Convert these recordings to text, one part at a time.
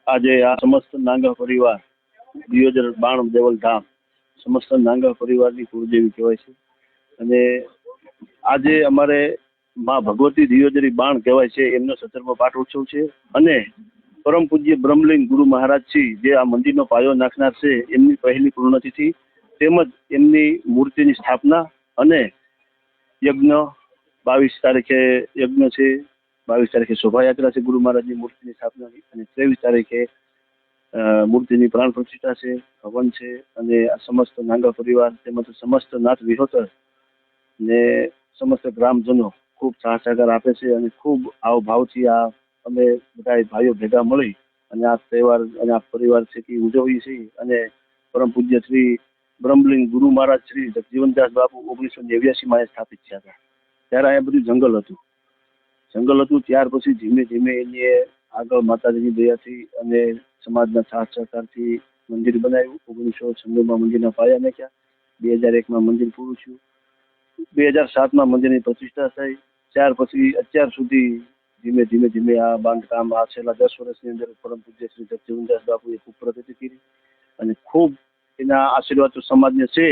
આજે આ સમસ્ત નાંગા પરિવાર દિયોદર બાણ દેવલ ધામ સમસ્ત નાંગા પરિવારની કુળદેવી કહેવાય છે. અને આજે અમારે માં ભગવતી દિયોદરી બાણ કહેવાય છે એમનો 17મો પાઠોત્સવ છે. અને પરમ પૂજ્ય બ્રહ્મલીન ગુરુ મહારાજશ્રી જે આ મંદિરનો પાયો નાખનાર છે એમની પહેલી પૂર્ણતિથિ તેમજ એમની મૂર્તિની સ્થાપના અને યજ્ઞ 22 તારીખે યજ્ઞ છે, 22 તારીખે શોભાયાત્રા છે ગુરુ મહારાજની મૂર્તિની સ્થાપનાની, અને 23 તારીખે મૂર્તિની પ્રાણ પ્રતિષ્ઠા છે, હવન છે. અને આ સમસ્ત નાંગા પરિવાર તેમજ સમસ્ત નાથ વિહોતર ને સમસ્ત ગ્રામજનો ખૂબ સાથ સહકાર આપે છે અને ખૂબ ભાવથી આ અમે બધા ભાઈઓ ભેગા મળી અને આ તહેવાર અને આ પરિવાર છે કે ઉજવીએ છીએ. અને પરમ પૂજ્ય શ્રી બ્રહ્મલીન ગુરુ મહારાજ શ્રી જગજીવનદાસ બાપુ 1989માં સ્થાપિત થયા હતા. ત્યારે અહીંયા બધું જંગલ હતું. ત્યાર પછી ધીમે ધીમે એની આગળ માતાજીની દયાથી અને સમાજના સાથ સહકારથી મંદિર બનાવ્યું. 1996માં મંદિરના પાયા નાખ્યા, 2001માં મંદિર પૂરું થયું, 2007માં મંદિરની પ્રતિષ્ઠા થઈ. ત્યાર પછી અત્યાર સુધી ધીમે ધીમે આ બાંધકામ આ છેલ્લા 10 વર્ષની અંદર પરમ પૂજ્ય શ્રી જગજીવનદાસ બાપુએ ખૂબ પ્રગતિ કરી અને ખૂબ એના આશીર્વાદ તો સમાજને છે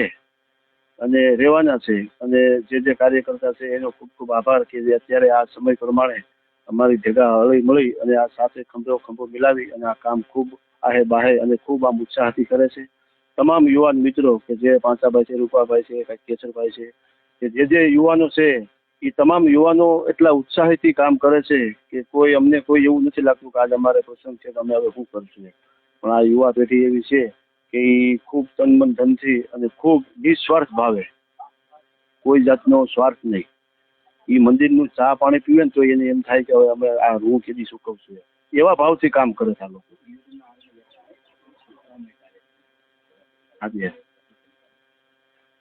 અને રહેવાના છે. અને જે કાર્યકર્તા છે એનો ખૂબ ખૂબ આભાર કે જે અત્યારે આ સમય પ્રમાણે અમારી ભેગા હળી મળી અને આ સાથે ખંભો મિલાવી અને આ કામ ખૂબ આહે બાહે અને ખૂબ આમ ઉત્સાહથી કરે છે. તમામ યુવાન મિત્રો કે જે પાંચાભાઈ છે, રૂપાભાઈ છે, કેસરભાઈ છે, કે જે યુવાનો છે એ તમામ યુવાનો એટલા ઉત્સાહીથી કામ કરે છે કે અમને કોઈ એવું નથી લાગતું કે આજ અમારે પ્રસંગ છે તો અમે હવે શું કરશું. પણ આ યુવા પેઢી એવી છે કે એ ખૂબ તન મન ધનથી અને ખૂબ નિસ્વાર્થ ભાવે, કોઈ જાતનો સ્વાર્થ નહીં, એ મંદિરનું ચા પાણી પીવે ને તો એને એમ થાય કે હવે અમે આ રૂં કેદી ચૂકવશું, એવા ભાવથી કામ કરે છે આ લોકો. હાજી,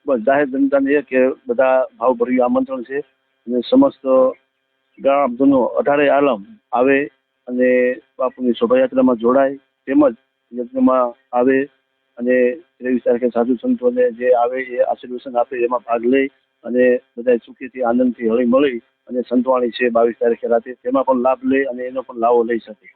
બસ જાહેર જનતાને એ કે બધા ભાવભર્યું આમંત્રણ છે અને સમસ્ત ગ્રામજનો 18 આલમ આવે અને બાપુની શોભાયાત્રામાં જોડાય તેમજ યજ્ઞમાં આવે અને 23 તારીખે સાધુ સંતોને જે આવે એ આશીર્વચન આપે એમાં ભાગ લઈ અને બધા સુખીથી આનંદથી હળી મળી અને સંતવાણી છે 22 તારીખે રાતે તેમાં પણ લાભ લે અને એનો પણ લાવો લઈ શકે.